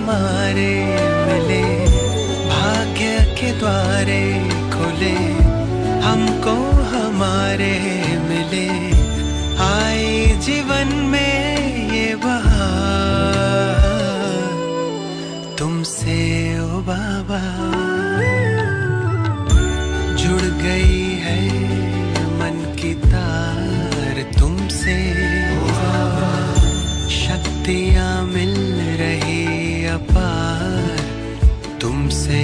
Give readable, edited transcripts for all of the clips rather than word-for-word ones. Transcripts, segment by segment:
हमारे मिले, भाग्य के द्वारे खुले, हमको हमारे मिले, आए जीवन में ये बहार तुमसे ओ बाबा। जुड़ गई है मन की तार तुमसे, शक्तियाँ मिल रही अपार तुमसे।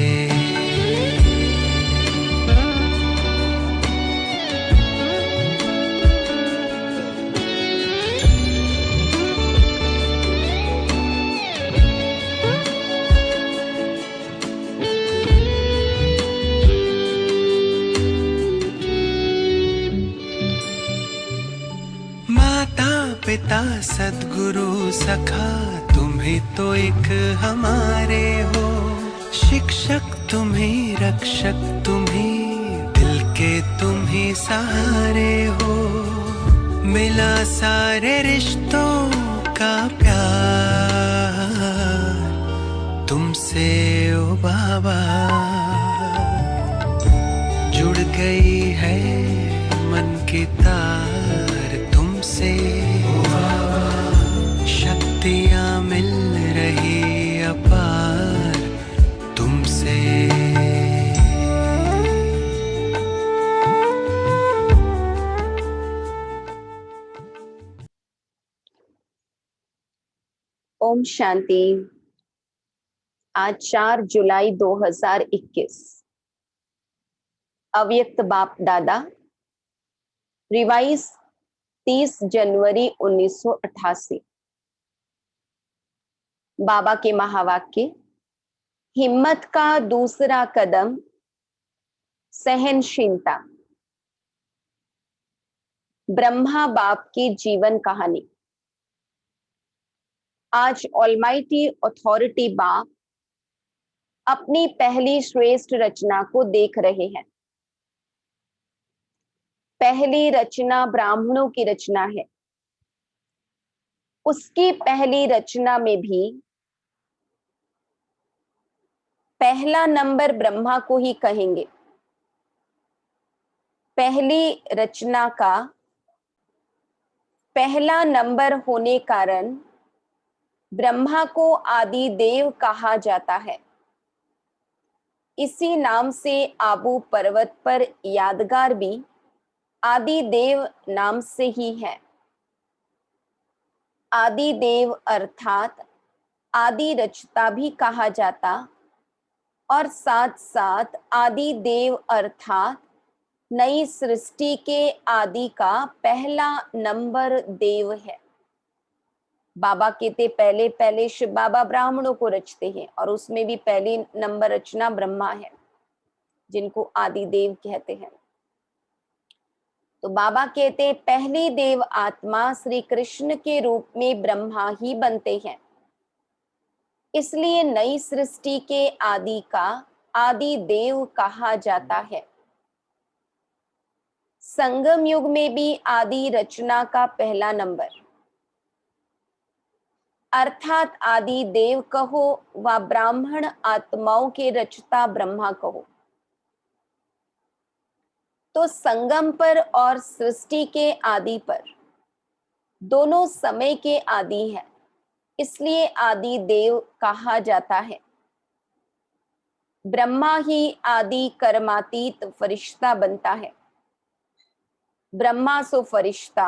पिता सद्गुरु सखा तुम्ही तो एक हमारे हो, शिक्षक तुम्ही रक्षक तुम्ही, दिल के तुम्ही सहारे हो। मिला सारे रिश्तों का प्यार तुमसे ओ बाबा। जुड़ गई है मन की तार तुमसे, शक्तियाँ मिल रही अपार तुमसे। ओम शांति। आज 4 जुलाई 2021, अव्यक्त बाप दादा, रिवाइज 30 जनवरी 1988। बाबा के महावाक्य, हिम्मत का दूसरा कदम सहनशीलता। ब्रह्मा बाप की जीवन कहानी। आज ऑलमाइटी अथॉरिटी बाप अपनी पहली श्रेष्ठ रचना को देख रहे हैं। पहली रचना ब्राह्मणों की रचना है। उसकी पहली रचना में भी पहला नंबर ब्रह्मा को ही कहेंगे। पहली रचना का पहला नंबर होने कारण ब्रह्मा को आदि देव कहा जाता है। इसी नाम से आबू पर्वत पर यादगार भी आदि देव नाम से ही है। आदि देव अर्थात आदि रचता भी कहा जाता, और साथ साथ आदि देव अर्थात नई सृष्टि के आदि का पहला नंबर देव है। बाबा कहते पहले पहले शिव बाबा ब्राह्मणों को रचते हैं, और उसमें भी पहली नंबर रचना ब्रह्मा है, जिनको आदि देव कहते हैं। तो बाबा कहते पहली देव आत्मा श्री कृष्ण के रूप में ब्रह्मा ही बनते हैं। इसलिए नई सृष्टि के आदि का आदि देव कहा जाता है। संगम युग में भी आदि रचना का पहला नंबर अर्थात आदि देव कहो व ब्राह्मण आत्माओं के रचता ब्रह्मा कहो, तो संगम पर और सृष्टि के आदि पर दोनों समय के आदि है, इसलिए आदि देव कहा जाता है। ब्रह्मा ही आदि कर्मातीत फरिश्ता बनता है। ब्रह्मा सो फरिश्ता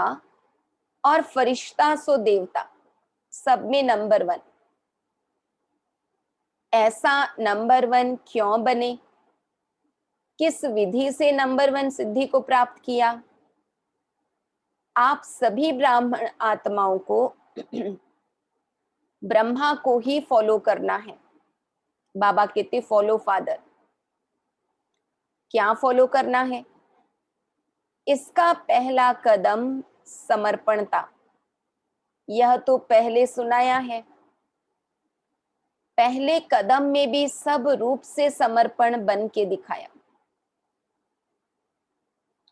और फरिश्ता सो देवता, सब में नंबर 1। ऐसा नंबर 1 क्यों बने? किस विधि से नंबर 1 सिद्धि को प्राप्त किया? आप सभी ब्राह्मण आत्माओं को ब्रह्मा को ही फॉलो करना है। बाबा कहते फॉलो फादर। क्या फॉलो करना है? इसका पहला कदम समर्पणता। यह तो पहले सुनाया है। पहले कदम में भी सब रूप से समर्पण बन के दिखाया।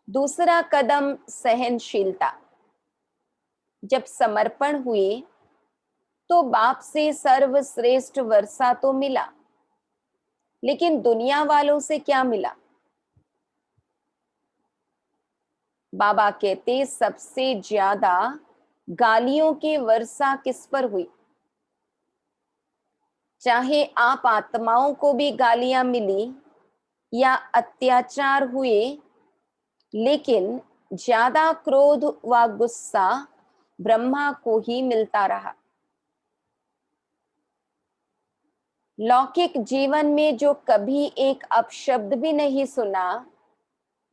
दूसरा कदम सहनशीलता। जब समर्पण हुए तो बाप से सर्वश्रेष्ठ वर्षा तो मिला, लेकिन दुनिया वालों से क्या मिला? बाबा कहते सबसे ज्यादा गालियों की वर्षा किस पर हुई? चाहे आप आत्माओं को भी गालियां मिली या अत्याचार हुए, लेकिन ज्यादा क्रोध व गुस्सा ब्रह्मा को ही मिलता रहा। लौकिक जीवन में जो कभी एक अपशब्द भी नहीं सुना,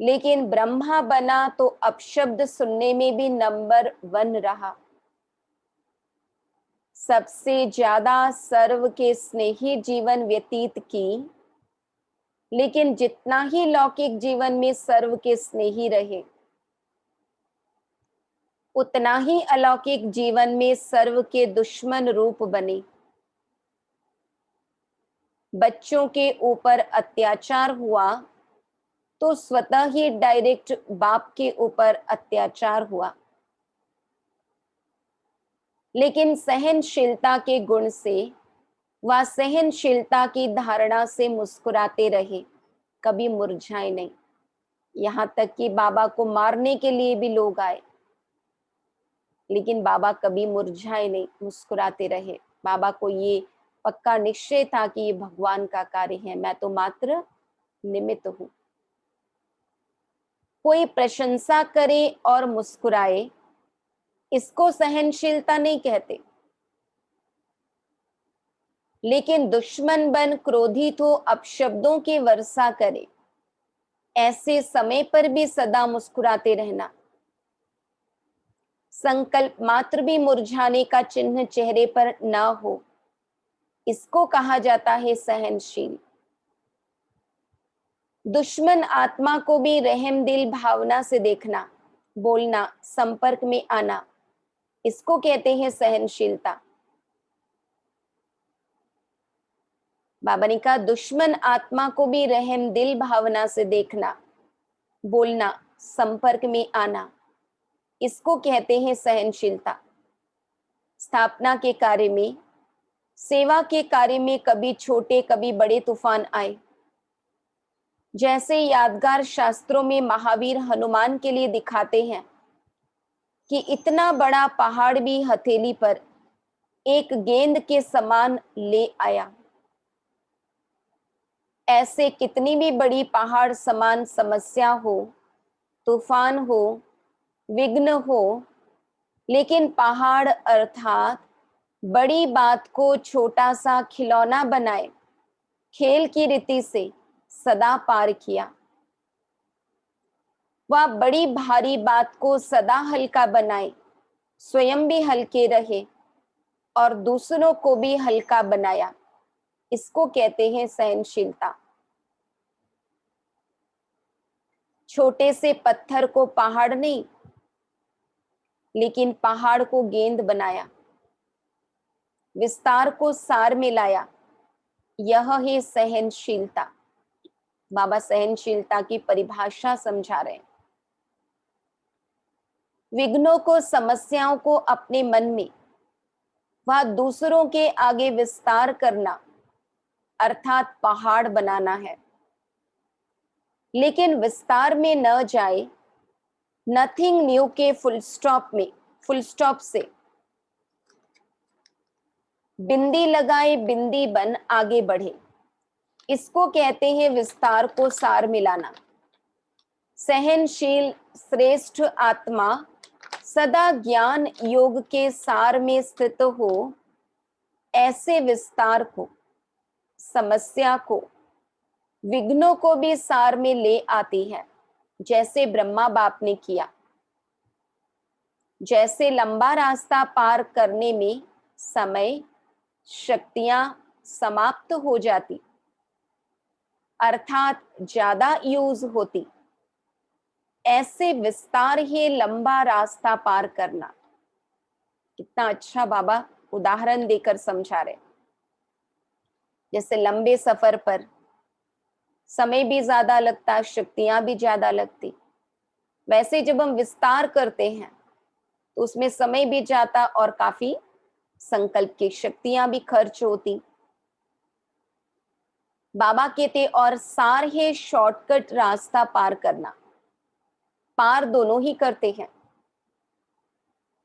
लेकिन ब्रह्मा बना तो अपशब्द सुनने में भी नंबर 1 रहा। सबसे ज्यादा सर्व के स्नेही जीवन व्यतीत की, लेकिन जितना ही लौकिक जीवन में सर्व के स्नेही रहे, उतना ही अलौकिक जीवन में सर्व के दुश्मन रूप बने। बच्चों के ऊपर अत्याचार हुआ तो स्वतः ही डायरेक्ट बाप के ऊपर अत्याचार हुआ, लेकिन सहनशीलता के गुण से व सहनशीलता की धारणा से मुस्कुराते रहे, कभी मुरझाए नहीं। यहाँ तक कि बाबा को मारने के लिए भी लोग आए, लेकिन बाबा कभी मुरझाए नहीं, मुस्कुराते रहे। बाबा को ये पक्का निश्चय था कि ये भगवान का कार्य है, मैं तो मात्र निमित्त हूं। कोई प्रशंसा करे और मुस्कुराए, इसको सहनशीलता नहीं कहते, लेकिन दुश्मन बन क्रोधित हो अपशब्दों की वर्षा करे, ऐसे समय पर भी सदा मुस्कुराते रहना, संकल्प मात्र भी मुरझाने का चिन्ह चेहरे पर ना हो, इसको कहा जाता है सहनशील। दुश्मन आत्मा को भी रहम दिल भावना से देखना, बोलना, संपर्क में आना, इसको कहते हैं सहनशीलता। बाबा ने कहा दुश्मन आत्मा को भी रहम दिल भावना से देखना, बोलना, संपर्क में आना, इसको कहते हैं सहनशीलता। स्थापना के कार्य में, सेवा के कार्य में कभी छोटे कभी बड़े तूफान आए, जैसे यादगार शास्त्रों में महावीर हनुमान के लिए दिखाते हैं कि इतना बड़ा पहाड़ भी हथेली पर एक गेंद के समान ले आया। ऐसे कितनी भी बड़ी पहाड़ समान समस्या हो, तूफान हो, विघ्न हो, लेकिन पहाड़ अर्थात बड़ी बात को छोटा सा खिलौना बनाए, खेल की रीति से सदा पार किया। वह बड़ी भारी बात को सदा हल्का बनाए, स्वयं भी हल्के रहे और दूसरों को भी हल्का बनाया, इसको कहते हैं सहनशीलता। छोटे से पत्थर को पहाड़ नहीं, लेकिन पहाड़ को गेंद बनाया, विस्तार को सार में लाया, यह है सहनशीलता। बाबा सहनशीलता की परिभाषा समझा रहे हैं। विघ्नों को, समस्याओं को अपने मन में व दूसरों के आगे विस्तार करना अर्थात पहाड़ बनाना है, लेकिन विस्तार में न जाए, नथिंग न्यू के फुल स्टॉप में, फुल स्टॉप से बिंदी लगाए बिंदी बन आगे बढ़े, इसको कहते हैं विस्तार को सार मिलाना। सहनशील श्रेष्ठ आत्मा सदा ज्ञान योग के सार में स्थित हो, ऐसे विस्तार को, समस्या को, विघ्नों को भी सार में ले आती है, जैसे ब्रह्मा बाप ने किया। जैसे लंबा रास्ता पार करने में समय, शक्तियां समाप्त हो जाती, अर्थात ज्यादा यूज होती, ऐसे विस्तार ही लंबा रास्ता पार करना। कितना अच्छा बाबा उदाहरण देकर समझा रहे। जैसे लंबे सफर पर समय भी ज्यादा लगता, शक्तियां भी ज्यादा लगती, वैसे जब हम विस्तार करते हैं तो उसमें समय भी जाता और काफी संकल्प की शक्तियां भी खर्च होती। बाबा कहते और सार है शॉर्टकट रास्ता पार करना। पार दोनों ही करते हैं,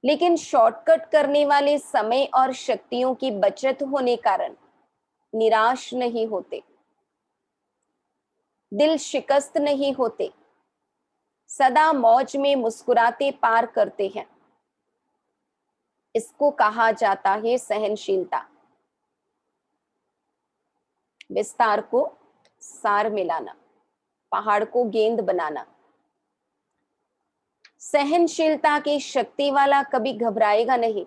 लेकिन शॉर्टकट करने वाले समय और शक्तियों की बचत होने कारण निराश नहीं होते, दिल शिकस्त नहीं होते, सदा मौज में मुस्कुराते पार करते हैं। इसको कहा जाता है सहनशीलता। विस्तार को सार मिलाना, पहाड़ को गेंद बनाना। सहनशीलता की शक्ति वाला कभी घबराएगा नहीं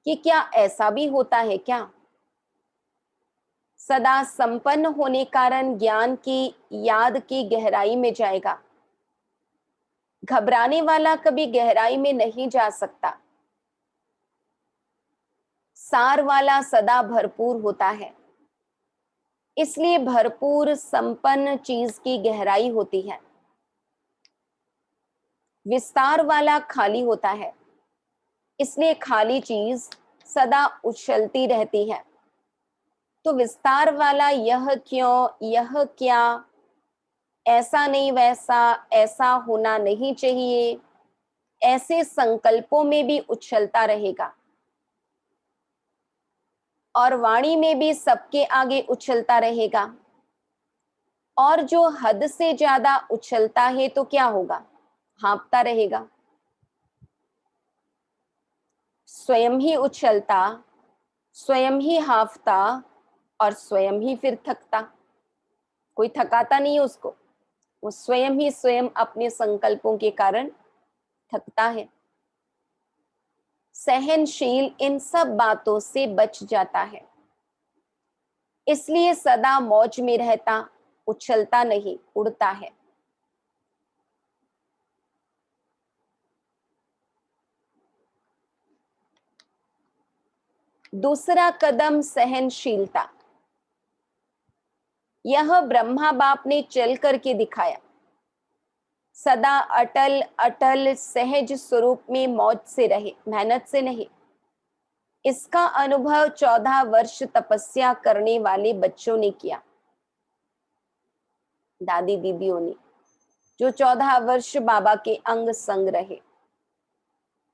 कि क्या ऐसा भी होता है क्या। सदा संपन्न होने कारण ज्ञान की याद की गहराई में जाएगा। घबराने वाला कभी गहराई में नहीं जा सकता। सार वाला सदा भरपूर होता है, इसलिए भरपूर संपन्न चीज की गहराई होती है। विस्तार वाला खाली होता है, इसलिए खाली चीज सदा उछलती रहती है। तो विस्तार वाला यह क्यों, यह क्या, ऐसा नहीं वैसा, ऐसा होना नहीं चाहिए, ऐसे संकल्पों में भी उछलता रहेगा और वाणी में भी सबके आगे उछलता रहेगा। और जो हद से ज्यादा उछलता है तो क्या होगा, हाँफता रहेगा। स्वयं ही उछलता, स्वयं ही हाँफता और स्वयं ही फिर थकता। कोई थकाता नहीं है उसको, वो स्वयं ही स्वयं अपने संकल्पों के कारण थकता है। सहनशील इन सब बातों से बच जाता है, इसलिए सदा मौज में रहता, उछलता नहीं, उड़ता है। दूसरा कदम सहनशीलता। यह ब्रह्मा बाप ने चल करके दिखाया। सदा अटल अटल सहज स्वरूप में मौज से रहे, मेहनत से नहीं। इसका अनुभव 14 वर्ष तपस्या करने वाले बच्चों ने किया, दादी दीदियों ने, जो 14 वर्ष बाबा के अंग संग रहे।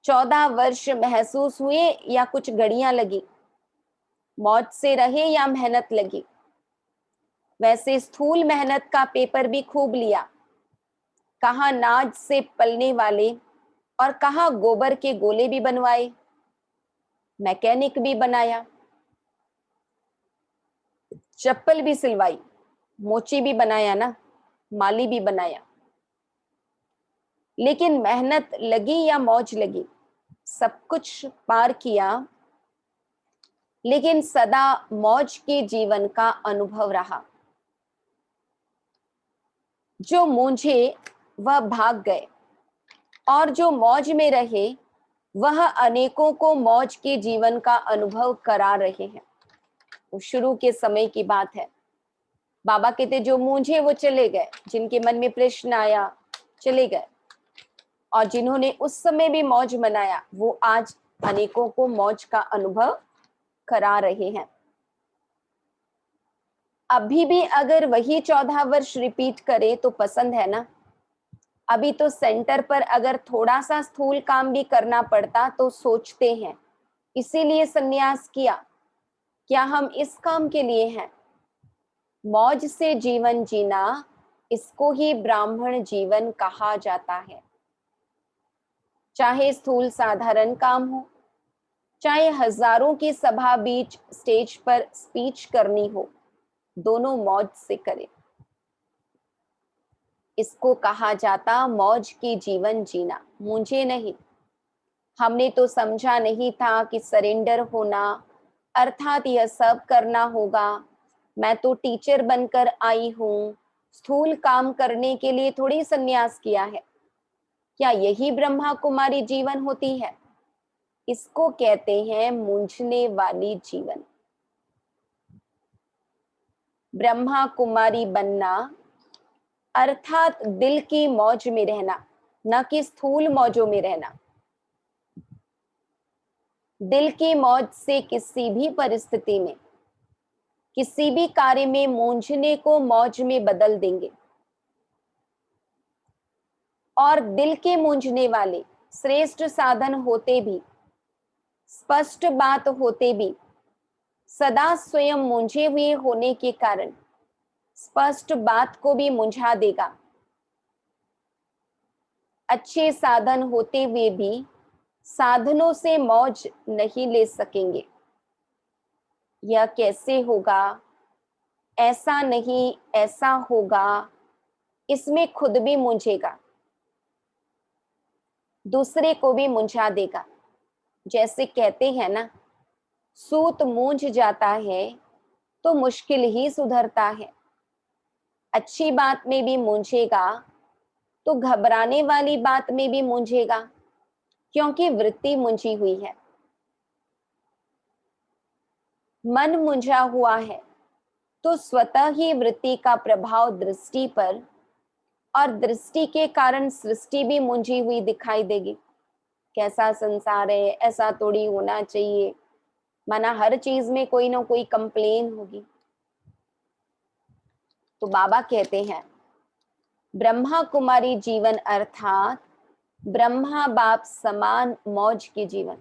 14 वर्ष महसूस हुए या कुछ घड़ियां लगी, मौज से रहे या मेहनत लगी। वैसे स्थूल मेहनत का पेपर भी खूब लिया, कहाँ नाज से पलने वाले और कहाँ गोबर के गोले भी बनवाए, मैकेनिक भी बनाया, चप्पल भी सिलवाई, मोची भी बनाया ना, माली भी बनाया। लेकिन मेहनत लगी या मौज लगी, सब कुछ पार किया, लेकिन सदा मौज के जीवन का अनुभव रहा। जो मूंझे वह भाग गए और जो मौज में रहे वह अनेकों को मौज के जीवन का अनुभव करा रहे हैं। वो शुरू के समय की बात है। बाबा कहते जो मूंझे वो चले गए, जिनके मन में प्रश्न आया चले गए, और जिन्होंने उस समय भी मौज मनाया वो आज अनेकों को मौज का अनुभव करा रहे हैं। अभी भी अगर वही 14 वर्ष रिपीट करे तो पसंद है ना। अभी तो सेंटर पर अगर थोड़ा सा स्थूल काम भी करना पड़ता तो सोचते हैं, इसीलिए संन्यास किया, क्या हम इस काम के लिए हैं। मौज से जीवन जीना, इसको ही ब्राह्मण जीवन कहा जाता है। चाहे स्थूल साधारण काम हो, चाहे हजारों की सभा बीच स्टेज पर स्पीच करनी हो, दोनों मौज से करें। इसको कहा जाता मौज की जीवन जीना, मुझे नहीं। हमने तो समझा नहीं था कि सरेंडर होना अर्थात यह सब करना होगा। मैं तो टीचर बनकर आई हूँ, स्थूल काम करने के लिए थोड़ी संन्यास किया है। क्या यही ब्रह्मा कुमारी जीवन होती है? इसको कहते हैं मूंझने वाली जीवन। ब्रह्मा कुमारी बनना अर्थात दिल की मौज में रहना, न कि स्थूल मौजों में रहना। दिल की मौज से किसी भी परिस्थिति में, किसी भी कार्य में मूंझने को मौज में बदल देंगे। और दिल के मूंझने वाले श्रेष्ठ साधन होते भी, स्पष्ट बात होते भी, सदा स्वयं मूंझे हुए होने के कारण स्पष्ट बात को भी मुंझा देगा। अच्छे साधन होते हुए भी साधनों से मौज नहीं ले सकेंगे। यह कैसे होगा, ऐसा नहीं ऐसा होगा, इसमें खुद भी मूंझेगा, दूसरे को भी मुंझा देगा। जैसे कहते हैं ना, सूत मूंझ जाता है तो मुश्किल ही सुधरता है। अच्छी बात में भी मूंझेगा तो घबराने वाली बात में भी मूंझेगा, क्योंकि वृत्ति मुंझी हुई है। मन मुंझा हुआ है तो स्वतः ही वृत्ति का प्रभाव दृष्टि पर, और दृष्टि के कारण सृष्टि भी मुंझी हुई दिखाई देगी। कैसा संसार है, ऐसा थोड़ी होना चाहिए, माना हर चीज में कोई ना कोई कंप्लेन होगी। तो बाबा कहते हैं ब्रह्मा कुमारी जीवन अर्थात ब्रह्मा बाप समान मौज के जीवन,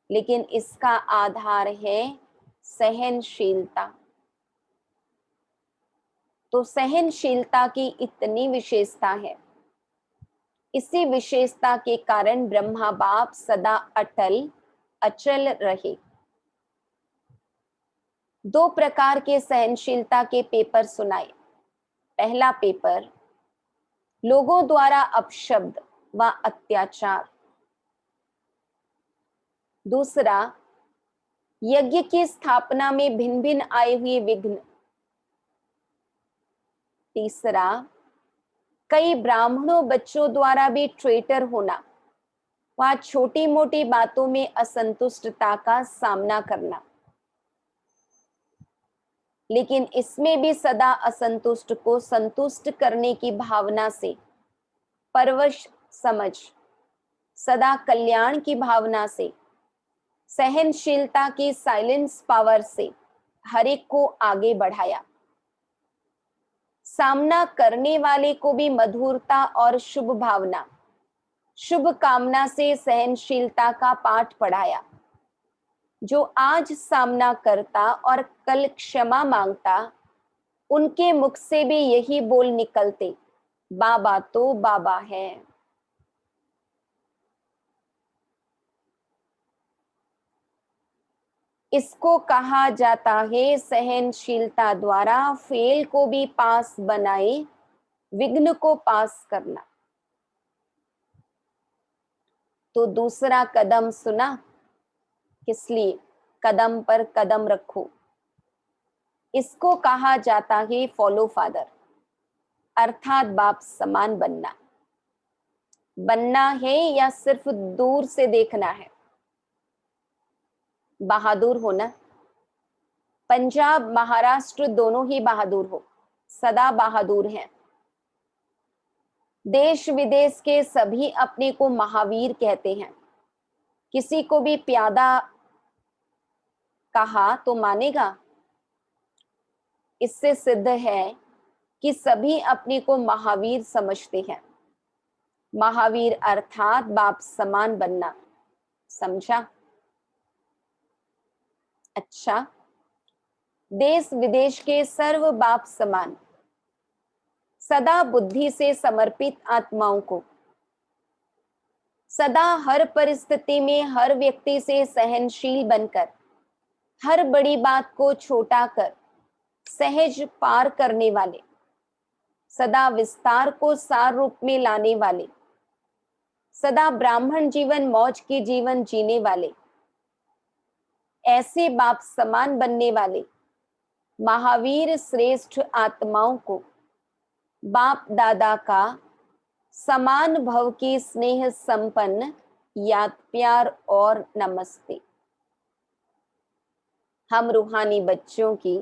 लेकिन इसका आधार है सहनशीलता। तो सहनशीलता की इतनी विशेषता है, इसी विशेषता के कारण ब्रह्मा बाप सदा अटल अचल रहे। दो प्रकार के सहनशीलता के पेपर सुनाए। पहला पेपर लोगों द्वारा अपशब्द व अत्याचार, दूसरा यज्ञ की स्थापना में भिन्न भिन्न आए हुए विघ्न, तीसरा कई ब्राह्मणों बच्चों द्वारा भी ट्रेटर होना व छोटी मोटी बातों में असंतुष्टता का सामना करना, लेकिन इसमें भी सदा असंतुष्ट को संतुष्ट करने की भावना से परवश समझ, सदा कल्याण की भावना से, सहनशीलता की साइलेंस पावर से हर एक को आगे बढ़ाया। सामना करने वाले को भी मधुरता और शुभ भावना, शुभ कामना से सहनशीलता का पाठ पढ़ाया। जो आज सामना करता और कल क्षमा मांगता, उनके मुख से भी यही बोल निकलते, बाबा तो बाबा है। इसको कहा जाता है सहनशीलता द्वारा फेल को भी पास बनाए, विघ्न को पास करना। तो दूसरा कदम सुना, किस लिए? कदम पर कदम रखो। इसको कहा जाता है फॉलो फादर, अर्थात बाप समान बनना। बनना है या सिर्फ दूर से देखना है? बहादुर होना। पंजाब महाराष्ट्र दोनों ही बहादुर हो, सदा बहादुर हैं। देश विदेश के सभी अपने को महावीर कहते हैं। किसी को भी प्यादा कहा तो मानेगा? इससे सिद्ध है कि सभी अपने को महावीर समझते हैं। महावीर अर्थात बाप समान बनना, समझा? अच्छा, देश विदेश के सर्व बाप समान, सदा बुद्धि से समर्पित आत्माओं को, सदा हर परिस्थिति में हर व्यक्ति से सहनशील बनकर, हर बड़ी बात को छोटा कर सहज पार करने वाले, सदा विस्तार को सार रूप में लाने वाले, सदा ब्राह्मण जीवन मौज की जीवन जीने वाले, ऐसे बाप समान बनने वाले महावीर श्रेष्ठ आत्माओं को बाप दादा का समान भव की स्नेह संपन्न याद प्यार और नमस्ते। हम रूहानी बच्चों की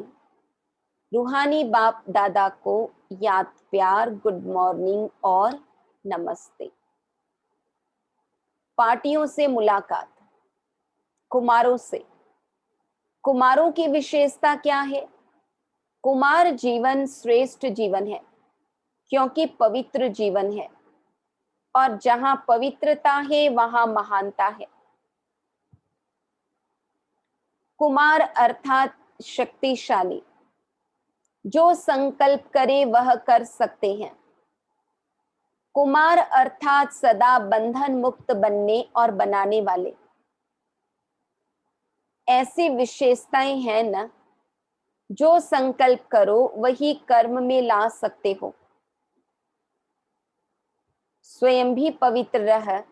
रूहानी बाप दादा को याद प्यार, गुड मॉर्निंग और नमस्ते। पार्टियों से मुलाकात, कुमारों से। कुमारों की विशेषता क्या है? कुमार जीवन श्रेष्ठ जीवन है क्योंकि पवित्र जीवन है, और जहां पवित्रता है वहां महानता है। कुमार अर्थात शक्तिशाली, जो संकल्प करे वह कर सकते हैं। कुमार अर्थात सदा बंधन मुक्त बनने और बनाने वाले। ऐसी विशेषताएं हैं न, जो संकल्प करो वही कर्म में ला सकते हो। स्वयं भी पवित्र रह,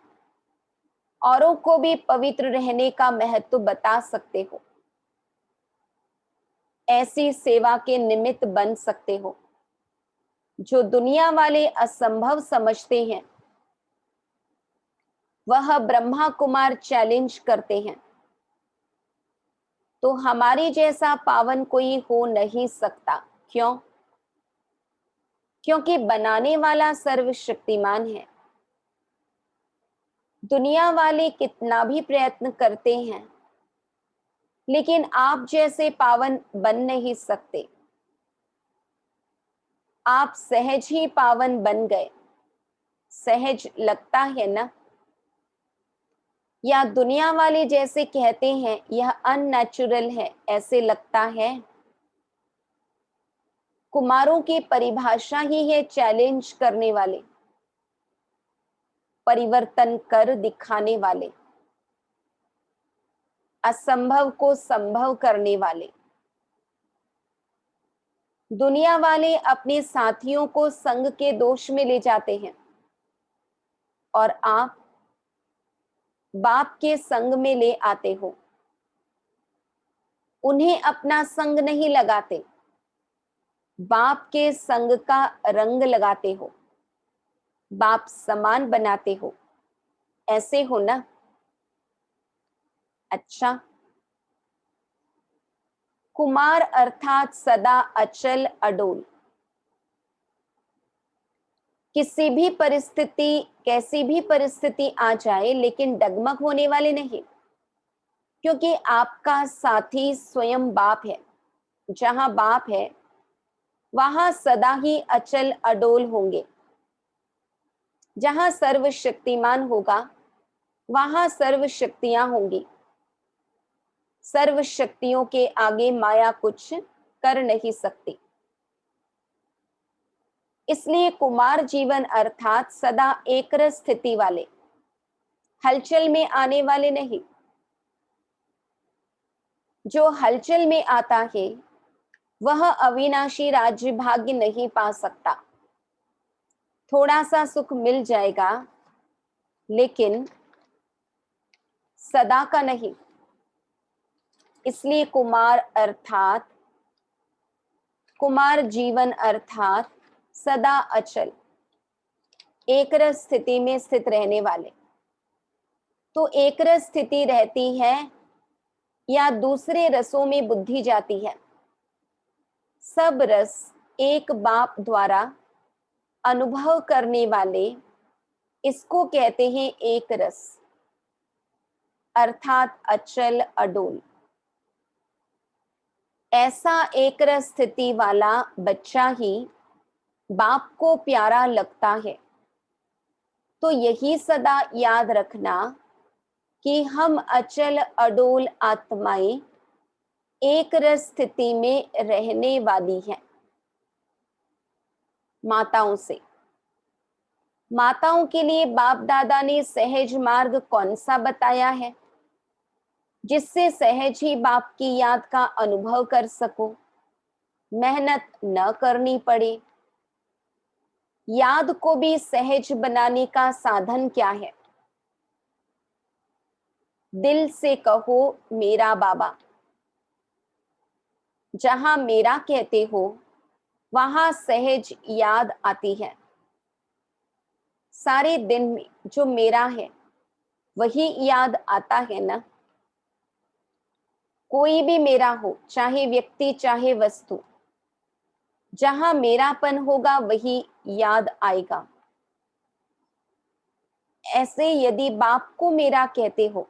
औरों को भी पवित्र रहने का महत्व बता सकते हो। ऐसी सेवा के निमित्त बन सकते हो जो दुनिया वाले असंभव समझते हैं, वह ब्रह्मा कुमार चैलेंज करते हैं। तो हमारे जैसा पावन कोई हो नहीं सकता। क्यों? क्योंकि बनाने वाला सर्वशक्तिमान है। दुनिया वाले कितना भी प्रयत्न करते हैं, लेकिन आप जैसे पावन बन नहीं सकते। आप सहज ही पावन बन गए। सहज लगता है ना? या दुनिया वाले जैसे कहते हैं यह अननेचुरल है, ऐसे लगता है? कुमारों की परिभाषा ही है चैलेंज करने वाले, परिवर्तन कर दिखाने वाले, असंभव को संभव करने वाले। दुनिया वाले अपने साथियों को संग के दोष में ले जाते हैं, और आप बाप के संग में ले आते हो। उन्हें अपना संग नहीं लगाते, बाप के संग का रंग लगाते हो, बाप समान बनाते हो। ऐसे हो ना? अच्छा। कुमार अर्थात सदा अचल अडोल। किसी भी परिस्थिति, कैसी भी परिस्थिति आ जाए, लेकिन डगमग होने वाले नहीं, क्योंकि आपका साथी स्वयं बाप है। जहां बाप है वहां सदा ही अचल अडोल होंगे। जहां सर्वशक्तिमान होगा वहां सर्व शक्तियां होंगी। सर्व शक्तियों के आगे माया कुछ कर नहीं सकती। इसलिए कुमार जीवन अर्थात सदा एकरस स्थिति वाले, हलचल में आने वाले नहीं। जो हलचल में आता है वह अविनाशी राज्य भाग्य नहीं पा सकता। थोड़ा सा सुख मिल जाएगा, लेकिन सदा का नहीं। इसलिए कुमार जीवन अर्थात सदा अचल, एकरस स्थिति में स्थित रहने वाले। तो एकरस स्थिति रहती है या दूसरे रसों में बुद्धि जाती है? सब रस एक बाप द्वारा अनुभव करने वाले, इसको कहते हैं एक रस, अर्थात अचल अडोल। ऐसा एक रस स्थिति वाला बच्चा ही बाप को प्यारा लगता है। तो यही सदा याद रखना कि हम अचल अडोल आत्माएं एक रस स्थिति में रहने वाली हैं। माताओं से, माताओं के लिए बाप दादा ने सहज मार्ग कौन सा बताया है, जिससे सहज ही बाप की याद का अनुभव कर सको, मेहनत न करनी पड़े। याद को भी सहज बनाने का साधन क्या है? दिल से कहो मेरा बाबा। जहां मेरा कहते हो वहां सहज याद आती है। सारे दिन में जो मेरा है वही याद आता है ना। कोई भी मेरा हो, चाहे व्यक्ति चाहे वस्तु, जहां मेरापन होगा वही याद आएगा। ऐसे यदि बाप को मेरा कहते हो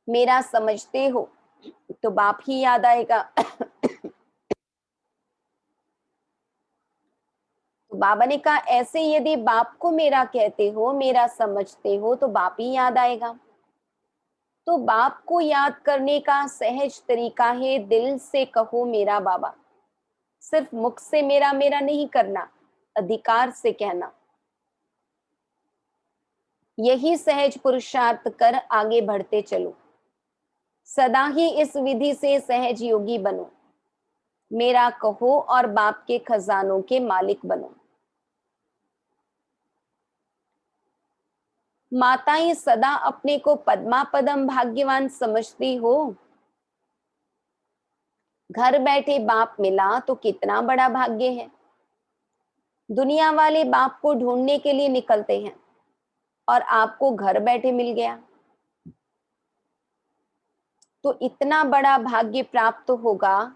मेरा समझते हो तो बाप ही याद आएगा। तो बाबा ने कहा ऐसे यदि बाप को मेरा कहते हो, मेरा समझते हो, तो बाप ही याद आएगा। तो बाप को याद करने का सहज तरीका है दिल से कहो मेरा बाबा। सिर्फ मुख से मेरा मेरा नहीं करना, अधिकार से कहना। यही सहज पुरुषार्थ कर आगे बढ़ते चलो। सदा ही इस विधि से सहज योगी बनो। मेरा कहो और बाप के खजानों के मालिक बनो। माताएं सदा अपने को पद्मा पदम भाग्यवान समझती हो। घर बैठे बाप मिला तो कितना बड़ा भाग्य है। दुनिया वाले बाप को ढूंढने के लिए निकलते हैं और आपको घर बैठे मिल गया, तो इतना बड़ा भाग्य प्राप्त होगा,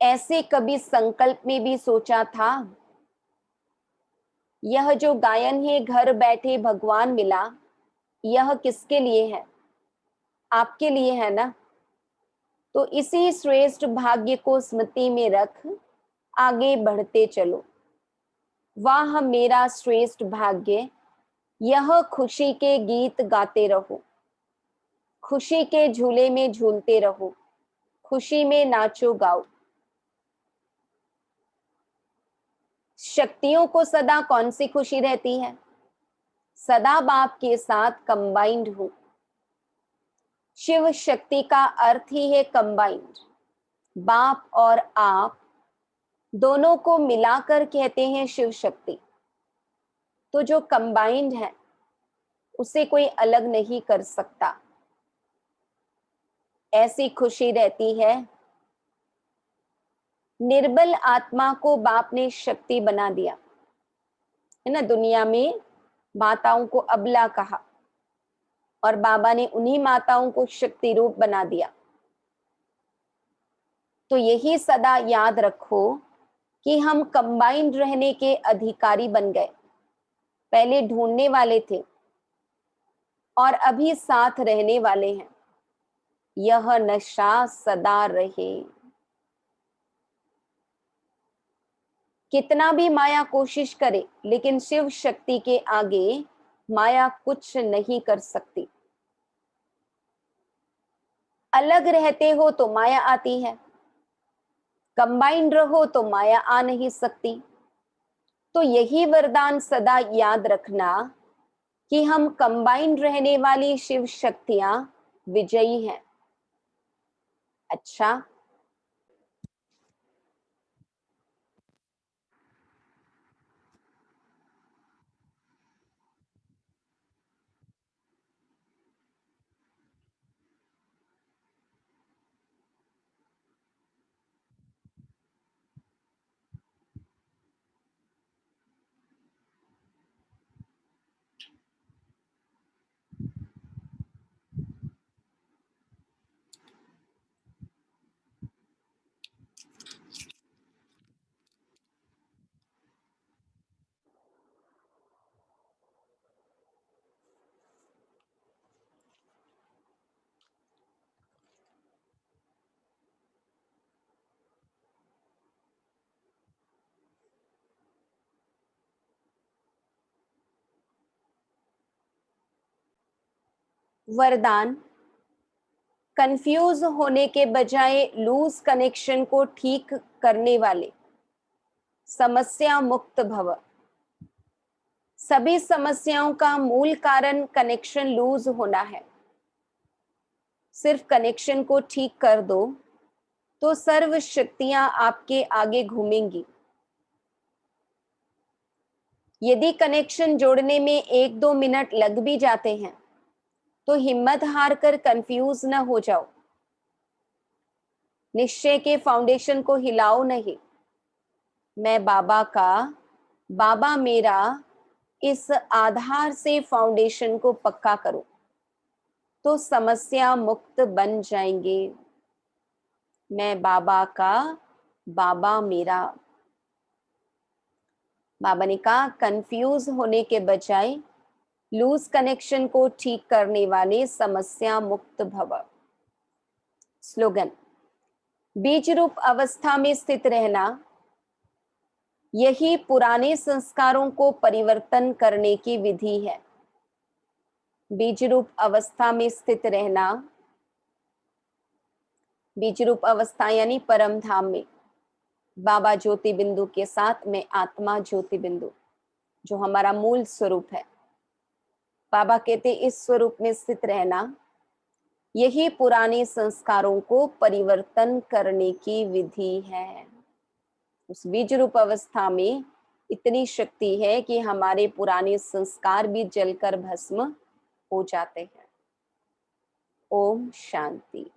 ऐसे कभी संकल्प में भी सोचा था? यह जो गायन है घर बैठे भगवान मिला, यह किसके लिए है? आपके लिए है ना। तो इसी श्रेष्ठ भाग्य को स्मृति में रख आगे बढ़ते चलो। वाह मेरा श्रेष्ठ भाग्य, यह खुशी के गीत गाते रहो। खुशी के झूले में झूलते रहो, खुशी में नाचो गाओ। शक्तियों को सदा कौन सी खुशी रहती है? सदा बाप के साथ कंबाइंड हो। शिव शक्ति का अर्थ ही है कंबाइंड। बाप और आप दोनों को मिलाकर कहते हैं शिव शक्ति। तो जो कंबाइंड है उसे कोई अलग नहीं कर सकता। ऐसी खुशी रहती है। निर्बल आत्मा को बाप ने शक्ति बना दिया है ना। दुनिया में माताओं को अबला कहा और बाबा ने उन्हीं माताओं को शक्ति रूप बना दिया। तो यही सदा याद रखो कि हम कंबाइंड रहने के अधिकारी बन गए। पहले ढूंढने वाले थे और अभी साथ रहने वाले हैं। यह नशा सदा रहे। कितना भी माया कोशिश करे, लेकिन शिव शक्ति के आगे माया कुछ नहीं कर सकती। अलग रहते हो तो माया आती है, कंबाइंड रहो तो माया आ नहीं सकती। तो यही वरदान सदा याद रखना कि हम कंबाइंड रहने वाली शिव शक्तियां विजयी हैं। अच्छा, वरदान, कंफ्यूज होने के बजाय लूज कनेक्शन को ठीक करने वाले, समस्या मुक्त भव। सभी समस्याओं का मूल कारण कनेक्शन लूज होना है। सिर्फ कनेक्शन को ठीक कर दो तो सर्व शक्तियां आपके आगे घूमेंगी। यदि कनेक्शन जोड़ने में 1-2 मिनट लग भी जाते हैं तो हिम्मत हार कर कंफ्यूज न हो जाओ। निश्चय के फाउंडेशन को हिलाओ नहीं। मैं बाबा का, बाबा मेरा, इस आधार से फाउंडेशन को पक्का करो तो समस्या मुक्त बन जाएंगे। मैं बाबा का, बाबा मेरा। बाबा ने कहा कंफ्यूज होने के बजाय लूज कनेक्शन को ठीक करने वाले समस्या मुक्त भव। स्लोगन, बीज रूप अवस्था में स्थित रहना यही पुराने संस्कारों को परिवर्तन करने की विधि है। बीज रूप अवस्था में स्थित रहना, बीज रूप अवस्था यानी परम धाम में बाबा ज्योति बिंदु के साथ में आत्मा ज्योति बिंदु जो हमारा मूल स्वरूप है। बाबा कहते इस स्वरूप में स्थित रहना यही पुराने संस्कारों को परिवर्तन करने की विधि है। उस बीज रूप अवस्था में इतनी शक्ति है कि हमारे पुराने संस्कार भी जलकर भस्म हो जाते हैं। ओम शांति।